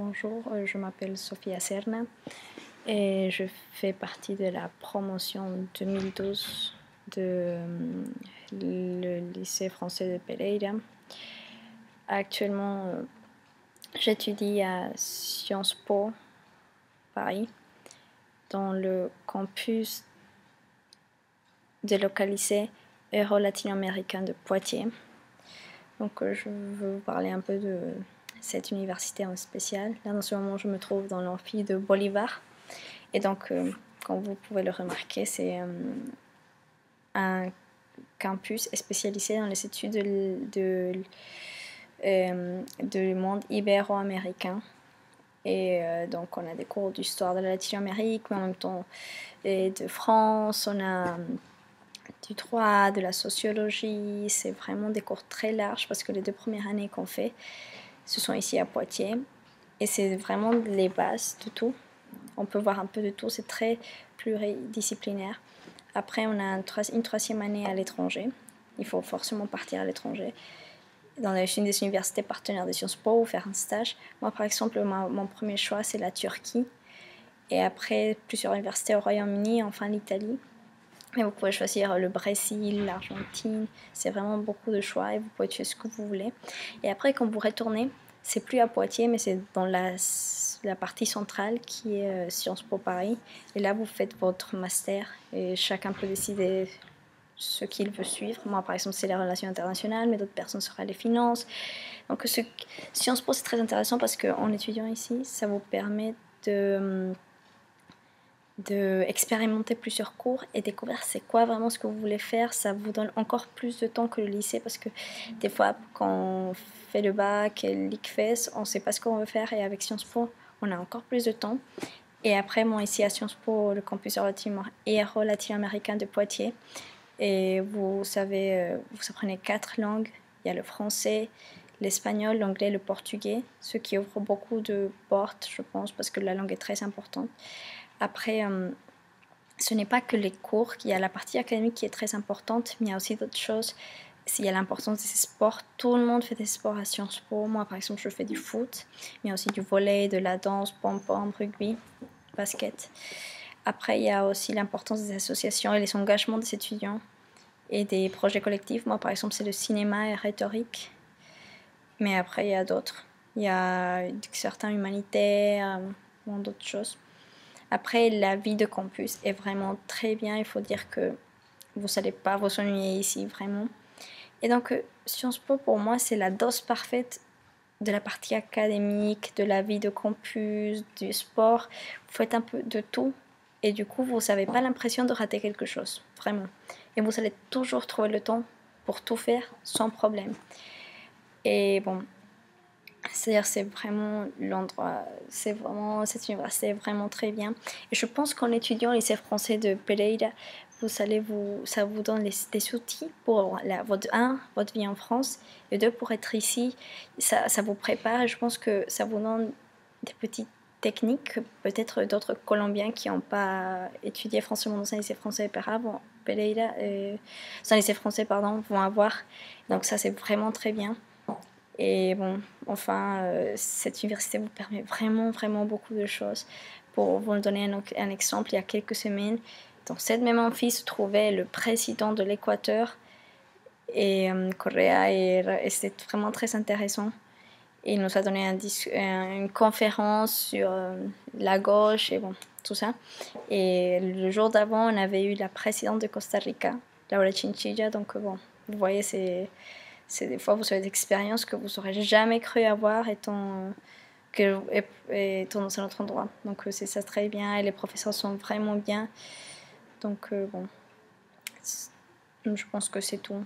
Bonjour, je m'appelle Sofia Serna et je fais partie de la promotion 2012 de le lycée français de Pereira. Actuellement, j'étudie à Sciences Po Paris, dans le campus délocalisé euro-latino-américain de Poitiers. Donc je veux vous parler un peu de cette université en spécial. Là, dans ce moment, je me trouve dans l'amphi de Bolivar. Et donc, comme vous pouvez le remarquer, c'est un campus spécialisé dans les études du monde ibéro-américain. Et donc, on a des cours d'histoire de la Latine-Amérique, mais en même temps de France. On a du droit, de la sociologie. C'est vraiment des cours très larges parce que les 2 premières années qu'on fait, ce sont ici à Poitiers. Et c'est vraiment les bases de tout. On peut voir un peu de tout, c'est très pluridisciplinaire. Après, on a une troisième année à l'étranger. Il faut forcément partir à l'étranger, dans une des universités partenaires de Sciences Po, ou faire un stage. Moi, par exemple, mon premier choix, c'est la Turquie. Et après, plusieurs universités au Royaume-Uni, enfin l'Italie. Mais vous pouvez choisir le Brésil, l'Argentine. C'est vraiment beaucoup de choix et vous pouvez choisir ce que vous voulez. Et après, quand vous retournez, c'est plus à Poitiers, mais c'est dans la partie centrale qui est Sciences Po Paris. Et là, vous faites votre master et chacun peut décider ce qu'il veut suivre. Moi, par exemple, c'est les relations internationales, mais d'autres personnes seraient les finances. Donc, Sciences Po, c'est très intéressant parce qu'en étudiant ici, ça vous permet d'expérimenter plusieurs cours et découvrir c'est quoi vraiment ce que vous voulez faire. Ça vous donne encore plus de temps que le lycée parce que des fois quand on fait le bac et l'ICFES, on ne sait pas ce qu'on veut faire, et avec Sciences Po on a encore plus de temps. Et après, moi ici à Sciences Po, le campus latino-américain de Poitiers, et vous savez, vous apprenez 4 langues. Il y a le français, l'espagnol, l'anglais, le portugais, ce qui ouvre beaucoup de portes, je pense, parce que la langue est très importante. Après, ce n'est pas que les cours, il y a la partie académique qui est très importante, mais il y a aussi d'autres choses. Il y a l'importance des sports. Tout le monde fait des sports à Sciences Po. Moi, par exemple, je fais du foot, mais il y a aussi du volley, de la danse, pom-pom, rugby, basket. Après, il y a aussi l'importance des associations et les engagements des étudiants et des projets collectifs. Moi, par exemple, c'est le cinéma et rhétorique. Mais après, il y a d'autres. Il y a certains humanitaires, d'autres choses. Après, la vie de campus est vraiment très bien. Il faut dire que vous n'allez pas vous ennuyer ici, vraiment. Et donc, Sciences Po, pour moi, c'est la dose parfaite de la partie académique, de la vie de campus, du sport. Vous faites un peu de tout. Et du coup, vous n'avez pas l'impression de rater quelque chose, vraiment. Et vous allez toujours trouver le temps pour tout faire sans problème. Et bon, c'est-à-dire, c'est vraiment l'endroit, cette université est vraiment très bien. Et je pense qu'en étudiant au lycée français de Pereira, ça vous donne des outils pour votre vie en France, et 2, pour être ici. Ça vous prépare, et je pense que ça vous donne des petites techniques que peut-être d'autres Colombiens qui n'ont pas étudié forcément dans un lycée français Pereira, dans un lycée français, pardon, vont avoir. Donc ça, c'est vraiment très bien. Et bon, enfin, cette université vous permet vraiment, vraiment beaucoup de choses. Pour vous donner un exemple, il y a quelques semaines, dans cette même amphi se trouvait le président de l'Équateur, et Correa, et c'était vraiment très intéressant. Et il nous a donné une conférence sur la gauche et bon, tout ça. Et le jour d'avant, on avait eu la présidente de Costa Rica, Laura Chinchilla. Donc bon, vous voyez, c'est des fois, vous avez des expériences que vous n'aurez jamais cru avoir étant dans un autre endroit. Donc c'est ça, très bien, et les professeurs sont vraiment bien. Donc bon, je pense que c'est tout.